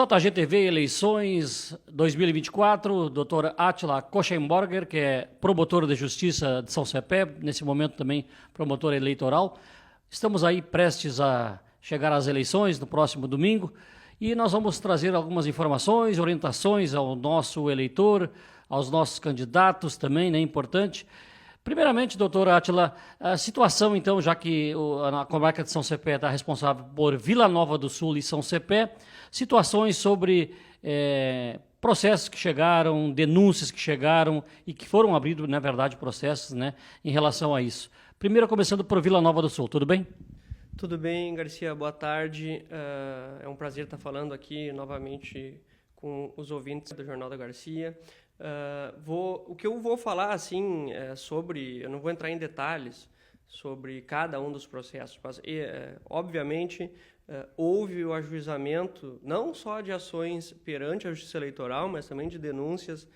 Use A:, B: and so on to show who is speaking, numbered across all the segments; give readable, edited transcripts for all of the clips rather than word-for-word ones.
A: JGTV Eleições 2024, doutor Átila Koschenborger, que é promotor de justiça de São Cepé, nesse momento também promotor eleitoral. Estamos aí prestes a chegar às eleições no próximo domingo e nós vamos trazer algumas informações, orientações ao nosso eleitor, aos nossos candidatos também, né, importante. Primeiramente, doutor Átila, a situação então, já que a comarca de São Cepé está responsável por Vila Nova do Sul e São Cepé, situações sobre processos que chegaram, denúncias que chegaram e que foram abridos, na verdade, processos, né, em relação a isso. Primeiro, começando por Vila Nova do Sul, tudo bem?
B: Tudo bem, Garcia, boa tarde. É um prazer estar falando aqui novamente com os ouvintes do Jornal da Garcia. O que eu vou falar, assim, eu não vou entrar em detalhes sobre cada um dos processos, mas, obviamente, houve o ajuizamento não só de ações perante a Justiça Eleitoral, mas também de denúncias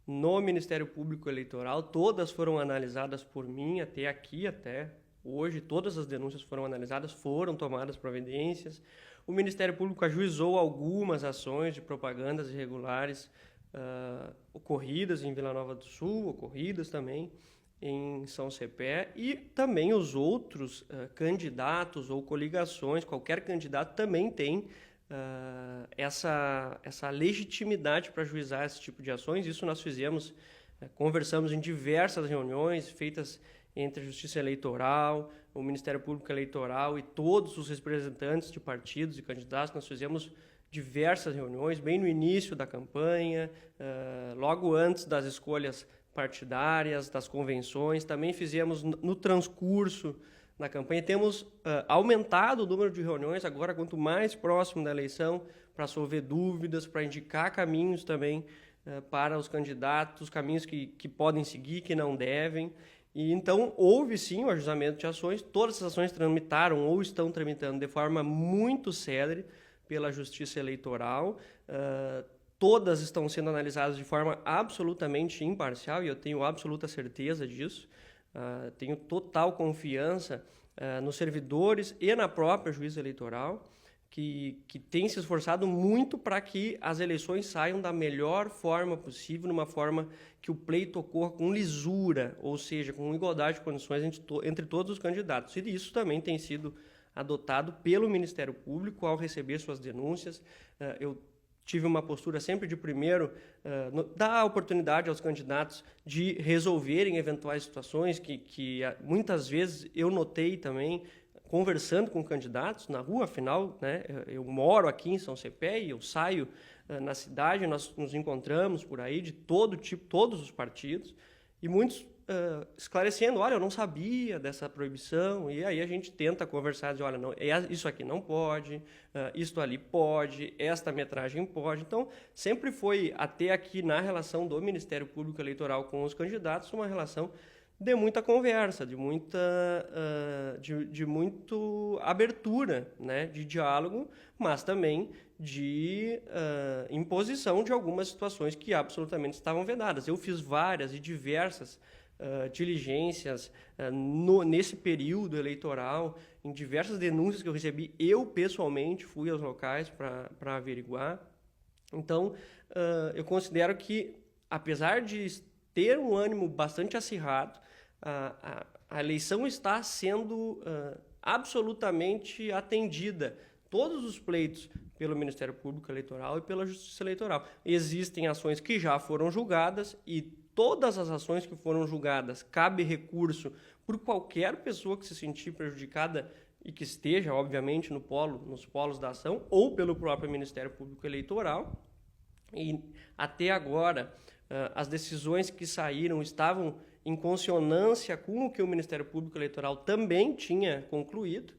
B: no Ministério Público Eleitoral. Todas foram analisadas por mim até hoje, todas as denúncias foram analisadas, foram tomadas providências. O Ministério Público ajuizou algumas ações de propagandas irregulares ocorridas em Vila Nova do Sul, ocorridas também em São Cepé, e também os outros candidatos ou coligações, qualquer candidato também tem essa legitimidade para ajuizar esse tipo de ações. Isso nós fizemos, conversamos em diversas reuniões feitas entre a Justiça Eleitoral, o Ministério Público Eleitoral e todos os representantes de partidos e candidatos. Nós fizemos diversas reuniões, bem no início da campanha, logo antes das escolhas partidárias, das convenções. Também fizemos no transcurso da campanha. Temos aumentado o número de reuniões, agora quanto mais próximo da eleição, para resolver dúvidas, para indicar caminhos também para os candidatos, caminhos que podem seguir, que não devem. E então houve sim o ajuizamento de ações. Todas as ações tramitaram ou estão tramitando de forma muito célere pela Justiça Eleitoral. Todas estão sendo analisadas de forma absolutamente imparcial e eu tenho absoluta certeza disso. Tenho total confiança nos servidores e na própria Juíza Eleitoral, que tem se esforçado muito para que as eleições saiam da melhor forma possível, numa forma que o pleito ocorra com lisura, ou seja, com igualdade de condições entre todos os candidatos. E isso também tem sido adotado pelo Ministério Público ao receber suas denúncias. Eu tive uma postura sempre de primeiro dar a oportunidade aos candidatos de resolverem eventuais situações que muitas vezes eu notei também, conversando com candidatos na rua. Afinal, né, eu moro aqui em São Cepé e eu saio na cidade, nós nos encontramos por aí de todo tipo, todos os partidos, e muitos esclarecendo: olha, eu não sabia dessa proibição, e aí a gente tenta conversar, dizer: olha, não, isso aqui não pode, isto ali pode, esta metragem pode. Então, sempre foi, até aqui na relação do Ministério Público Eleitoral com os candidatos, uma relação de muita conversa, de muita abertura, né, de diálogo, mas também de imposição de algumas situações que absolutamente estavam vedadas. Eu fiz várias e diversas diligências nesse período eleitoral, em diversas denúncias que eu recebi. Eu, pessoalmente, fui aos locais para averiguar. Então, eu considero que, apesar de ter um ânimo bastante acirrado, a eleição está sendo absolutamente atendida, todos os pleitos, pelo Ministério Público Eleitoral e pela Justiça Eleitoral. Existem ações que já foram julgadas e todas as ações que foram julgadas cabe recurso por qualquer pessoa que se sentir prejudicada e que esteja, obviamente, nos polos da ação, ou pelo próprio Ministério Público Eleitoral. E até agora, as decisões que saíram estavam em consonância com o que o Ministério Público Eleitoral também tinha concluído,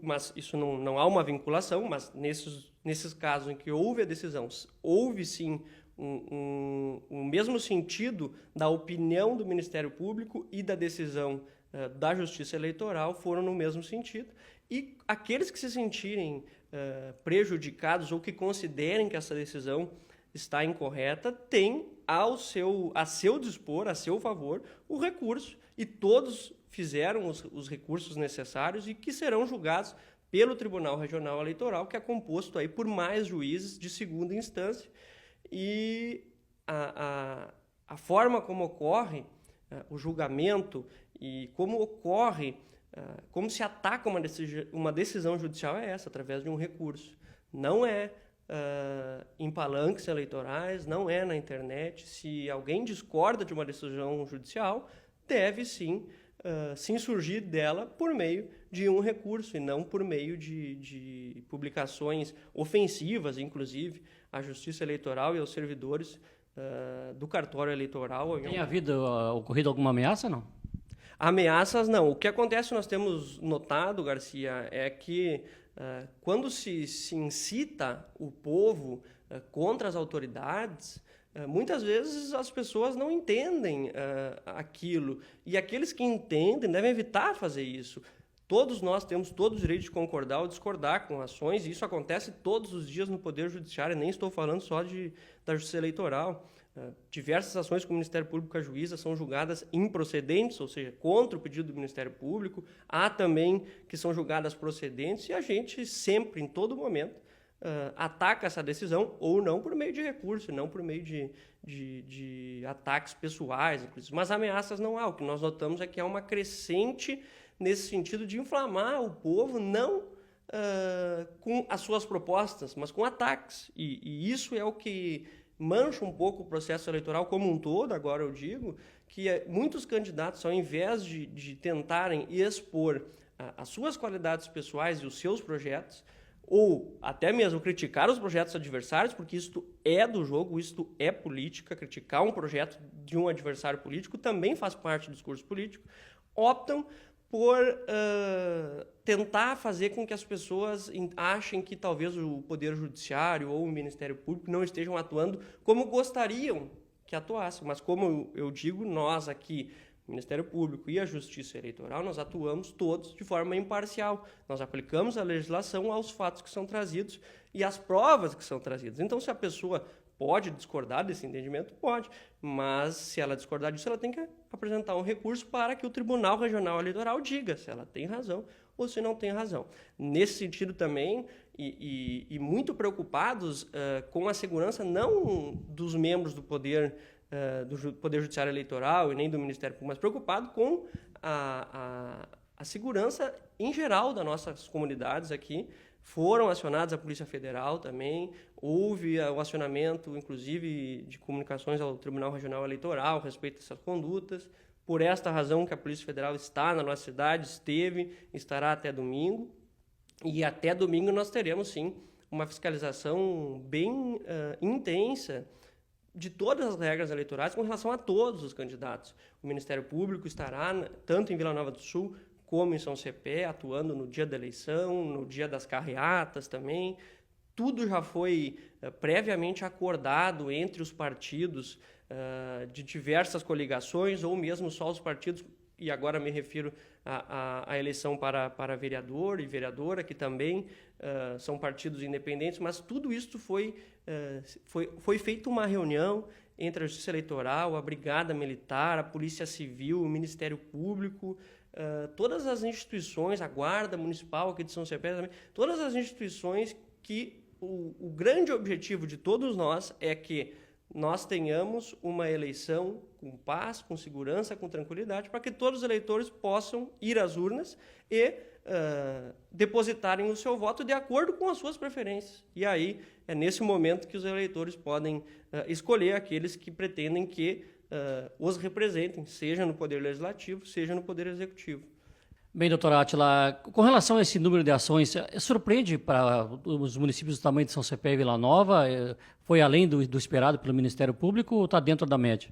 B: mas isso não há uma vinculação. Mas nesses casos em que houve a decisão, houve sim o mesmo sentido da opinião do Ministério Público e da decisão da Justiça Eleitoral foram no mesmo sentido. E aqueles que se sentirem prejudicados ou que considerem que essa decisão está incorreta, têm a seu dispor, a seu favor, o recurso, e todos fizeram os recursos necessários e que serão julgados pelo Tribunal Regional Eleitoral, que é composto aí por mais juízes de segunda instância. E a forma como ocorre o julgamento e como ocorre, como se ataca uma decisão judicial é essa, através de um recurso. Não é em palanques eleitorais, não é na internet. Se alguém discorda de uma decisão judicial, deve sim se insurgir dela por meio de um recurso e não por meio de publicações ofensivas, inclusive, à Justiça Eleitoral e aos servidores do cartório eleitoral.
A: Tem ocorrido alguma ameaça, não?
B: Ameaças, não. O que acontece, nós temos notado, Garcia, é que quando se incita o povo contra as autoridades, muitas vezes as pessoas não entendem aquilo. E aqueles que entendem devem evitar fazer isso. Todos nós temos todo o direito de concordar ou discordar com ações, e isso acontece todos os dias no Poder Judiciário, nem estou falando só da Justiça Eleitoral. Diversas ações com o Ministério Público e a juíza são julgadas improcedentes, ou seja, contra o pedido do Ministério Público. Há também que são julgadas procedentes, e a gente sempre, em todo momento, ataca essa decisão, ou não por meio de recurso, não por meio de ataques pessoais, inclusive. Mas ameaças não há. O que nós notamos é que há uma crescente nesse sentido de inflamar o povo, não com as suas propostas, mas com ataques. E isso é o que mancha um pouco o processo eleitoral como um todo. Agora eu digo que muitos candidatos, ao invés de tentarem expor as suas qualidades pessoais e os seus projetos, ou até mesmo criticar os projetos adversários, porque isto é do jogo, isto é política, criticar um projeto de um adversário político também faz parte do discurso político, optam por tentar fazer com que as pessoas achem que talvez o Poder Judiciário ou o Ministério Público não estejam atuando como gostariam que atuassem. Mas, como eu digo, nós aqui, o Ministério Público e a Justiça Eleitoral, nós atuamos todos de forma imparcial. Nós aplicamos a legislação aos fatos que são trazidos e às provas que são trazidas. Então, se a pessoa pode discordar desse entendimento, pode, mas se ela discordar disso, ela tem que apresentar um recurso para que o Tribunal Regional Eleitoral diga se ela tem razão ou se não tem razão. Nesse sentido também, e muito preocupados com a segurança não dos membros do Poder Judiciário Eleitoral e nem do Ministério Público, mas preocupado com a segurança em geral das nossas comunidades aqui. Foram acionados a Polícia Federal também, houve o acionamento, inclusive, de comunicações ao Tribunal Regional Eleitoral a respeito dessas condutas. Por esta razão que a Polícia Federal está na nossa cidade, estará até domingo. E até domingo nós teremos, sim, uma fiscalização bem intensa de todas as regras eleitorais com relação a todos os candidatos. O Ministério Público estará, tanto em Vila Nova do Sul, como em São Cepé, atuando no dia da eleição, no dia das carreatas também. Tudo já foi previamente acordado entre os partidos de diversas coligações, ou mesmo só os partidos, e agora me refiro à eleição para vereador e vereadora, que também são partidos independentes, mas tudo isso foi feita uma reunião entre a Justiça Eleitoral, a Brigada Militar, a Polícia Civil, o Ministério Público, todas as instituições, a Guarda Municipal aqui de São Cepé também, todas as instituições que o grande objetivo de todos nós é que nós tenhamos uma eleição com paz, com segurança, com tranquilidade, para que todos os eleitores possam ir às urnas e depositarem o seu voto de acordo com as suas preferências. E aí é nesse momento que os eleitores podem escolher aqueles que pretendem que os representem, seja no Poder Legislativo, seja no Poder Executivo.
A: Bem, doutora Átila, com relação a esse número de ações, surpreende para os municípios do tamanho de São Cepé e Vila Nova? Foi além do esperado pelo Ministério Público ou está dentro da média?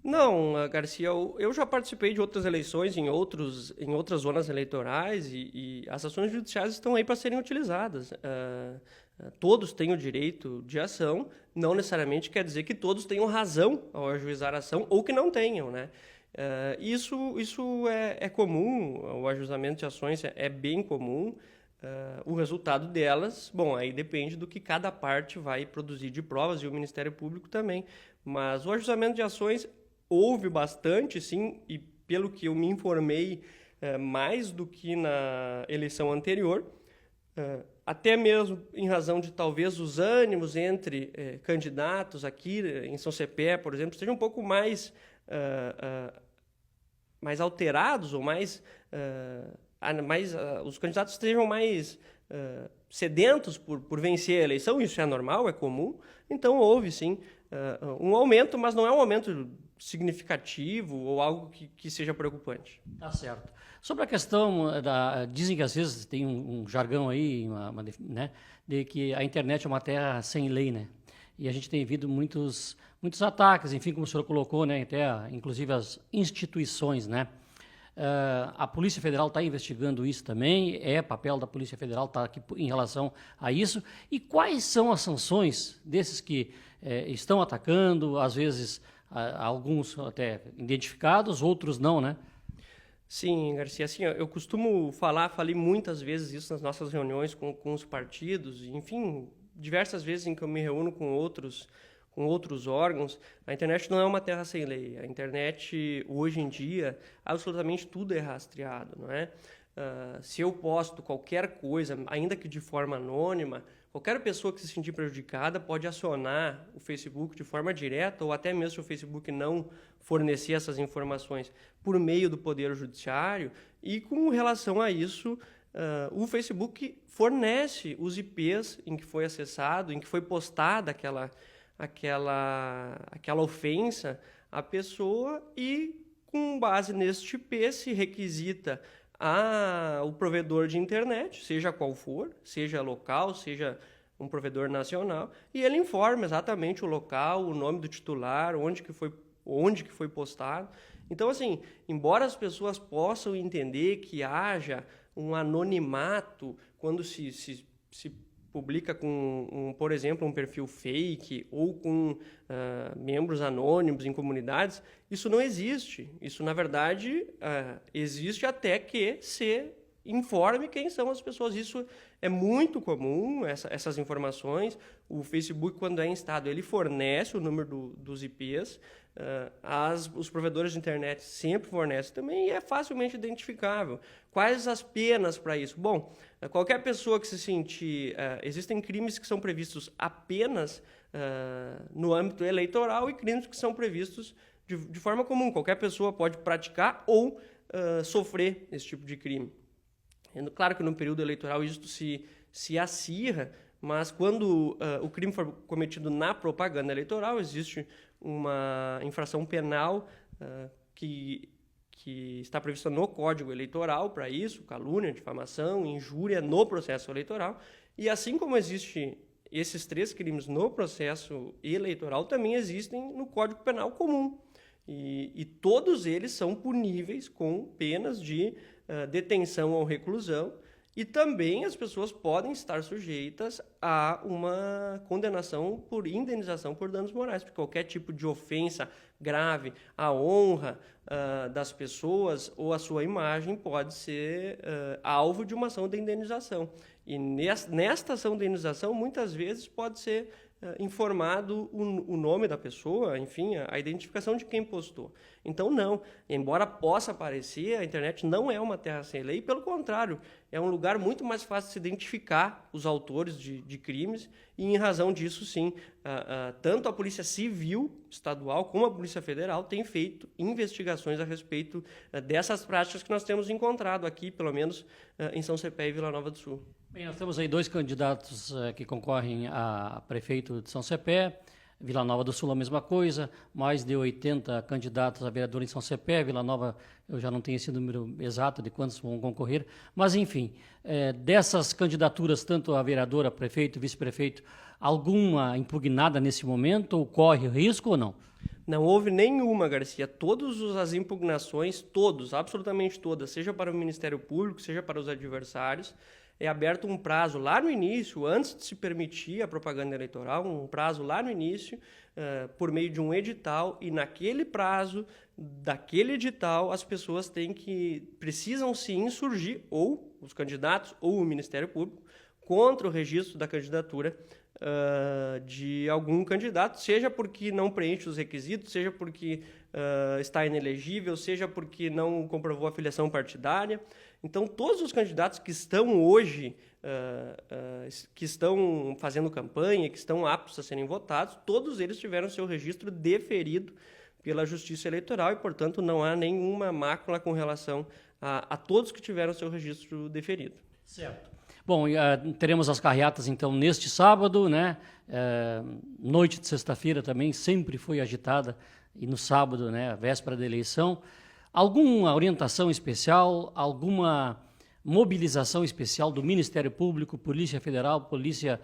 B: Não, Garcia, eu já participei de outras eleições em outras zonas eleitorais e as ações judiciais estão aí para serem utilizadas. Todos têm o direito de ação, não necessariamente quer dizer que todos tenham razão ao ajuizar a ação ou que não tenham, né? Isso é comum, o ajuizamento de ações é bem comum. O resultado delas, bom, aí depende do que cada parte vai produzir de provas e o Ministério Público também. Mas o ajuizamento de ações houve bastante, sim, e pelo que eu me informei, mais do que na eleição anterior. até mesmo em razão de talvez os ânimos entre candidatos aqui em São Cepé, por exemplo, sejam um pouco mais alterados ou os candidatos estejam mais sedentos por vencer a eleição. Isso é normal, é comum. Então houve sim um aumento, mas não é um aumento significativo ou algo que seja preocupante.
A: Tá certo. Sobre a questão dizem que às vezes tem um jargão aí, né, de que a internet é uma terra sem lei, né? E a gente tem visto muitos ataques, enfim, como o senhor colocou, né, até inclusive as instituições, né? A Polícia Federal está investigando isso também, é papel da Polícia Federal estar aqui em relação a isso. E quais são as sanções desses que estão atacando, às vezes alguns até identificados, outros não, né?
B: Sim, Garcia, assim, eu costumo falei muitas vezes isso nas nossas reuniões com os partidos, enfim, diversas vezes em que eu me reúno com outros órgãos. A internet não é uma terra sem lei. A internet, hoje em dia, absolutamente tudo é rastreado, não é? Se eu posto qualquer coisa, ainda que de forma anônima, qualquer pessoa que se sentir prejudicada pode acionar o Facebook de forma direta, ou até mesmo se o Facebook não fornecer essas informações por meio do Poder Judiciário. E com relação a isso, o Facebook fornece os IPs em que foi acessado, em que foi postada aquela ofensa à pessoa, e com base neste IP se requisita o provedor de internet, seja qual for, seja local, seja um provedor nacional, e ele informa exatamente o local, o nome do titular, onde que foi postado. Então, assim, embora as pessoas possam entender que haja um anonimato quando se publica com, por exemplo, um perfil fake ou com membros anônimos em comunidades, isso não existe. Isso, na verdade, existe até que se informe quem são as pessoas. Isso é muito comum, essas informações. O Facebook, quando é instado, ele fornece o número dos IPs. Os provedores de internet sempre fornecem também, e é facilmente identificável. Quais as penas para isso? Bom, qualquer pessoa que se sentir... existem crimes que são previstos apenas no âmbito eleitoral e crimes que são previstos de forma comum. Qualquer pessoa pode praticar ou sofrer esse tipo de crime. Claro que no período eleitoral isso se acirra, mas quando o crime for cometido na propaganda eleitoral, existe uma infração penal que está prevista no Código Eleitoral para isso: calúnia, difamação, injúria no processo eleitoral. E assim como existem esses 3 crimes no processo eleitoral, também existem no Código Penal comum. E todos eles são puníveis com penas de detenção ou reclusão, e também as pessoas podem estar sujeitas a uma condenação por indenização por danos morais, porque qualquer tipo de ofensa grave à honra das pessoas ou à sua imagem pode ser alvo de uma ação de indenização. E nesta ação de indenização, muitas vezes pode ser informado o nome da pessoa, enfim, a identificação de quem postou. Então, não. Embora possa parecer, a internet não é uma terra sem lei, pelo contrário, é um lugar muito mais fácil de se identificar os autores de crimes, e em razão disso, sim, tanto a Polícia Civil Estadual como a Polícia Federal têm feito investigações a respeito dessas práticas que nós temos encontrado aqui, pelo menos em São Cepé e Vila Nova do Sul.
A: Bem, nós temos aí 2 candidatos que concorrem a prefeito de São Cepé. Vila Nova do Sul a mesma coisa, mais de 80 candidatos a vereador em São Cepé. Vila Nova, eu já não tenho esse número exato de quantos vão concorrer, mas enfim, dessas candidaturas, tanto a vereadora, prefeito, vice-prefeito, alguma impugnada nesse momento, ou corre risco ou não?
B: Não houve nenhuma, Garcia. Todas as impugnações, absolutamente todas, seja para o Ministério Público, seja para os adversários, é aberto um prazo lá no início, antes de se permitir a propaganda eleitoral, um prazo lá no início, por meio de um edital, e naquele prazo, daquele edital, as pessoas precisam se insurgir, ou os candidatos, ou o Ministério Público, contra o registro da candidatura de algum candidato, seja porque não preenche os requisitos, seja porque está inelegível, seja porque não comprovou a filiação partidária. Então, todos os candidatos que estão hoje, que estão fazendo campanha, que estão aptos a serem votados, todos eles tiveram seu registro deferido pela Justiça Eleitoral e, portanto, não há nenhuma mácula com relação a todos que tiveram seu registro deferido.
A: Certo. Bom, teremos as carreatas, então, neste sábado, né? Noite de sexta-feira também sempre foi agitada, e no sábado, né, véspera da eleição. Alguma orientação especial, alguma mobilização especial do Ministério Público, Polícia Federal, Polícia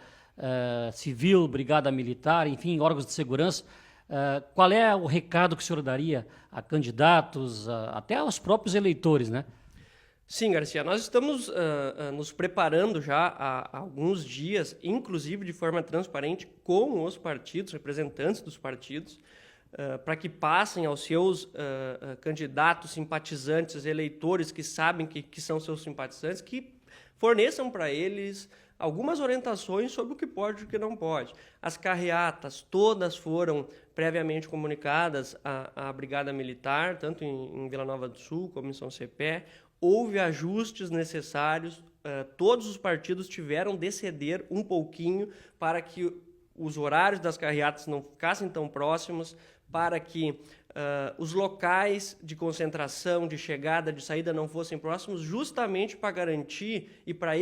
A: Civil, Brigada Militar, enfim, órgãos de segurança? Qual é o recado que o senhor daria a candidatos, até aos próprios eleitores, né?
B: Sim, Garcia, nós estamos nos preparando já há alguns dias, inclusive de forma transparente, com os partidos, representantes dos partidos, para que passem aos seus candidatos, simpatizantes, eleitores que sabem que são seus simpatizantes, que forneçam para eles algumas orientações sobre o que pode e o que não pode. As carreatas todas foram previamente comunicadas à Brigada Militar, tanto em Vila Nova do Sul como em São Cepé. Houve ajustes necessários, todos os partidos tiveram de ceder um pouquinho para que os horários das carreatas não ficassem tão próximos, para que os locais de concentração, de chegada, de saída não fossem próximos, justamente para garantir e para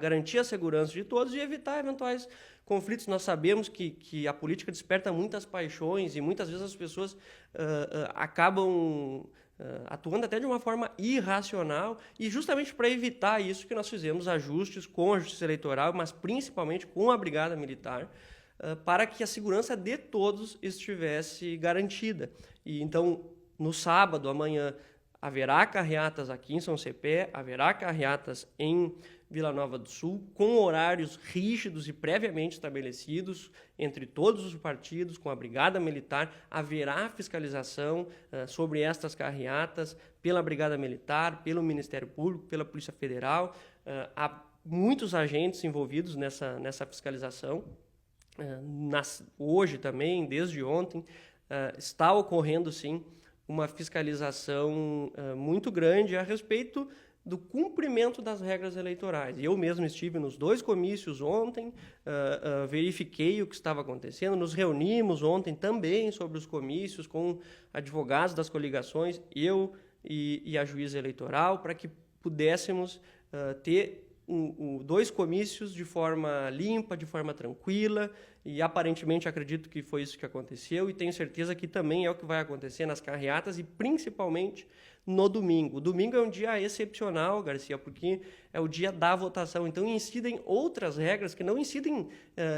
B: garantir a segurança de todos e evitar eventuais conflitos. Nós sabemos que a política desperta muitas paixões e muitas vezes as pessoas acabam atuando até de uma forma irracional, e justamente para evitar isso que nós fizemos ajustes com a Justiça Eleitoral, mas principalmente com a Brigada Militar, para que a segurança de todos estivesse garantida. E então, no sábado, amanhã, haverá carreatas aqui em São Cepé, haverá carreatas em Vila Nova do Sul, com horários rígidos e previamente estabelecidos entre todos os partidos, com a Brigada Militar. Haverá fiscalização sobre estas carreatas pela Brigada Militar, pelo Ministério Público, pela Polícia Federal. Há muitos agentes envolvidos nessa fiscalização. Hoje também, desde ontem, está ocorrendo, sim, uma fiscalização muito grande a respeito do cumprimento das regras eleitorais. Eu mesmo estive nos 2 comícios ontem, verifiquei o que estava acontecendo, nos reunimos ontem também sobre os comícios com advogados das coligações, eu e a juíza eleitoral, para que pudéssemos ter 2 comícios de forma limpa, de forma tranquila, e aparentemente acredito que foi isso que aconteceu, e tenho certeza que também é o que vai acontecer nas carreatas e principalmente no domingo. O domingo é um dia excepcional, Garcia, porque é o dia da votação, então incidem outras regras que não incidem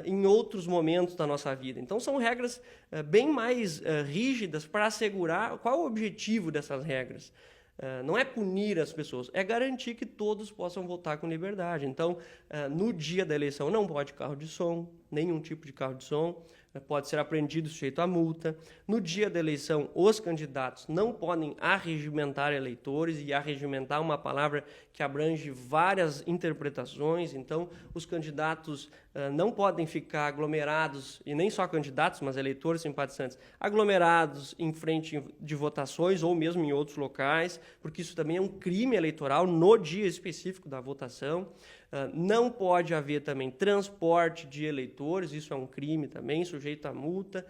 B: em outros momentos da nossa vida. Então são regras bem mais rígidas para assegurar qual é o objetivo dessas regras. Não é punir as pessoas, é garantir que todos possam votar com liberdade. Então, no dia da eleição não pode carro de som, nenhum tipo de carro de som, pode ser apreendido sujeito a multa. No dia da eleição, os candidatos não podem arregimentar eleitores, e arregimentar é uma palavra que abrange várias interpretações. Então, os candidatos não podem ficar aglomerados, e nem só candidatos, mas eleitores simpatizantes, aglomerados em frente de votações ou mesmo em outros locais, porque isso também é um crime eleitoral no dia específico da votação. Não pode haver também transporte de eleitores, isso é um crime também, sujeito a multa.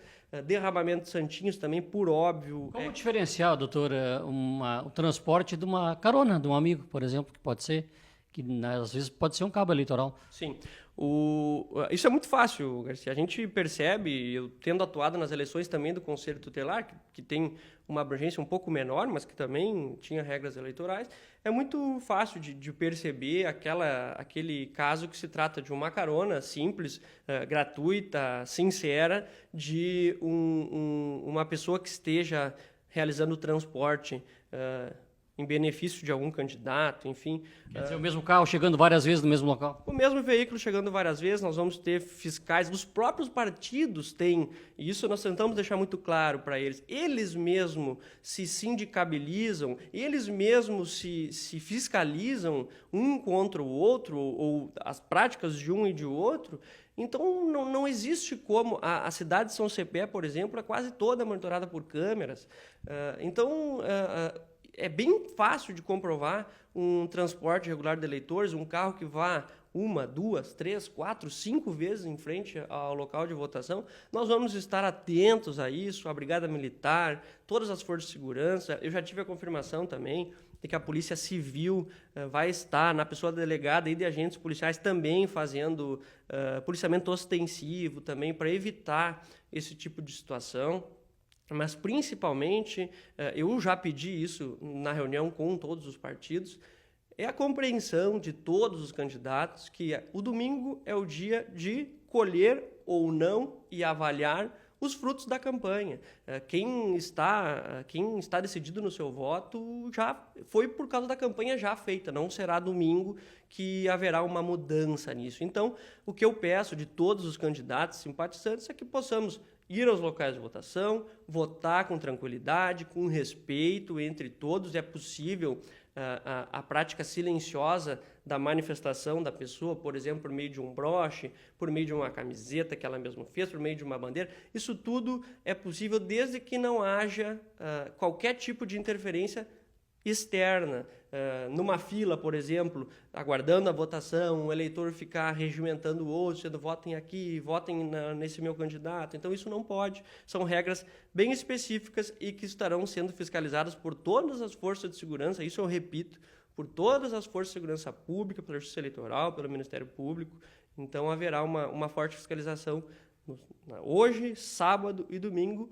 B: Derramamento de santinhos também, por óbvio.
A: Como diferenciar, doutor, o transporte de uma carona, de um amigo, por exemplo, que pode ser, que às vezes pode ser um cabo eleitoral?
B: Sim. Isso é muito fácil, Garcia. A gente percebe, eu tendo atuado nas eleições também do Conselho Tutelar, que tem uma abrangência um pouco menor, mas que também tinha regras eleitorais, é muito fácil de perceber aquele caso que se trata de uma carona simples, gratuita, sincera, de uma pessoa que esteja realizando o transporte em benefício de algum candidato, enfim.
A: Quer dizer, o mesmo carro chegando várias vezes no mesmo local?
B: O mesmo veículo chegando várias vezes, nós vamos ter fiscais, os próprios partidos têm, e isso nós tentamos deixar muito claro para eles, eles mesmos se sindicabilizam, eles mesmos se fiscalizam um contra o outro, ou as práticas de um e de outro. Então, não existe como. A cidade de São Cepé, por exemplo, é quase toda monitorada por câmeras. Então, é bem fácil de comprovar um transporte regular de eleitores, um carro que vá 1, 2, 3, 4, 5 vezes em frente ao local de votação. Nós vamos estar atentos a isso, a Brigada Militar, todas as forças de segurança. Eu já tive a confirmação também de que a Polícia Civil vai estar, na pessoa delegada e de agentes policiais, também fazendo policiamento ostensivo também para evitar esse tipo de situação. Mas, principalmente, eu já pedi isso na reunião com todos os partidos, é a compreensão de todos os candidatos que o domingo é o dia de colher ou não e avaliar os frutos da campanha. Quem está decidido no seu voto já foi por causa da campanha já feita, não será domingo que haverá uma mudança nisso. Então, o que eu peço de todos os candidatos simpatizantes é que possamos ir aos locais de votação, votar com tranquilidade, com respeito entre todos. É possível a prática silenciosa da manifestação da pessoa, por exemplo, por meio de um broche, por meio de uma camiseta que ela mesma fez, por meio de uma bandeira. Isso tudo é possível desde que não haja qualquer tipo de interferência externa. Numa fila, por exemplo, aguardando a votação, o eleitor ficar regimentando o outro, dizendo votem aqui, votem nesse meu candidato. Então isso não pode. São regras bem específicas e que estarão sendo fiscalizadas por todas as forças de segurança, isso eu repito, por todas as forças de segurança pública, pela Justiça Eleitoral, pelo Ministério Público. Então haverá uma forte fiscalização hoje, sábado e domingo,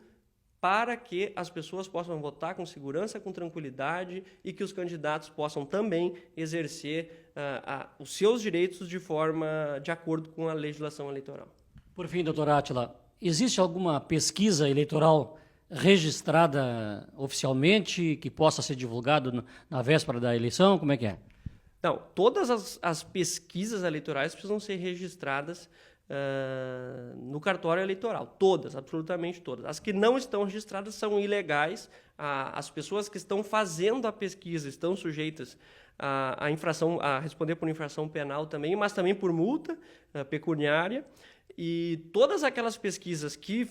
B: para que as pessoas possam votar com segurança, com tranquilidade e que os candidatos possam também exercer os seus direitos de acordo com a legislação eleitoral.
A: Por fim, doutor Átila, existe alguma pesquisa eleitoral registrada oficialmente que possa ser divulgado na véspera da eleição? Como é que é?
B: Não, todas as pesquisas eleitorais precisam ser registradas no cartório eleitoral, todas, absolutamente todas. As que não estão registradas são ilegais. As pessoas que estão fazendo a pesquisa estão sujeitas a infração, a responder por infração penal também, mas também por multa pecuniária. E todas aquelas pesquisas que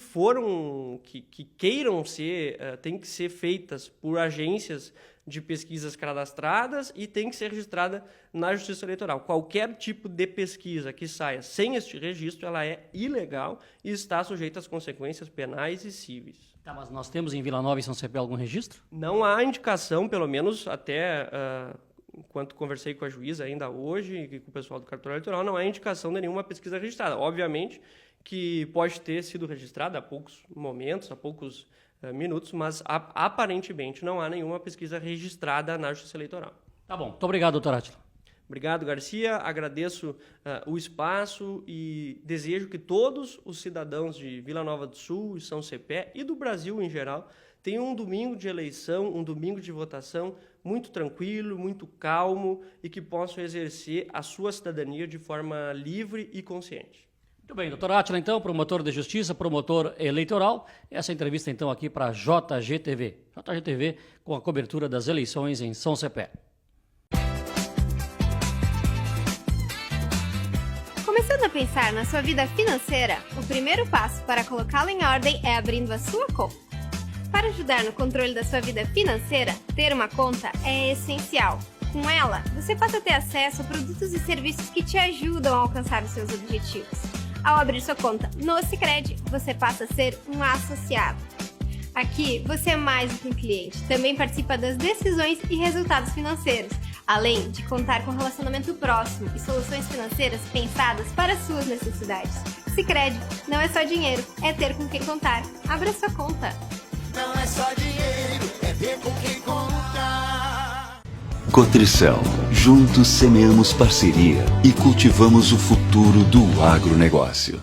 B: queiram ser, têm que ser feitas por agências de pesquisas cadastradas e tem que ser registrada na Justiça Eleitoral. Qualquer tipo de pesquisa que saia sem este registro, ela é ilegal e está sujeita às consequências penais e cíveis.
A: Tá, mas nós temos em Vila Nova e São Cepé algum registro?
B: Não há indicação, pelo menos até enquanto conversei com a juíza ainda hoje e com o pessoal do cartório eleitoral, não há indicação de nenhuma pesquisa registrada. Obviamente que pode ter sido registrada há poucos momentos, há poucos minutos, mas aparentemente não há nenhuma pesquisa registrada na Justiça Eleitoral.
A: Tá bom. Muito obrigado, doutor Átila.
B: Obrigado, Garcia. Agradeço o espaço e desejo que todos os cidadãos de Vila Nova do Sul e São Cepé e do Brasil em geral tenham um domingo de eleição, um domingo de votação muito tranquilo, muito calmo e que possam exercer a sua cidadania de forma livre e consciente.
A: Muito bem, doutor Átila, então, promotor de justiça, promotor eleitoral. Essa entrevista, então, aqui para a JGTV. JGTV com a cobertura das eleições em São Cepé.
C: Começando a pensar na sua vida financeira, o primeiro passo para colocá-la em ordem é abrindo a sua conta. Para ajudar no controle da sua vida financeira, ter uma conta é essencial. Com ela, você passa a ter acesso a produtos e serviços que te ajudam a alcançar os seus objetivos. Ao abrir sua conta no Sicredi, você passa a ser um associado. Aqui, você é mais do que um cliente, também participa das decisões e resultados financeiros, além de contar com relacionamento próximo e soluções financeiras pensadas para suas necessidades. Sicredi não é só dinheiro, é ter com quem contar. Abra sua conta.
D: Não é só dinheiro, é ter com quem contar.
E: Cotricel, juntos semeamos parceria e cultivamos o futuro do agronegócio.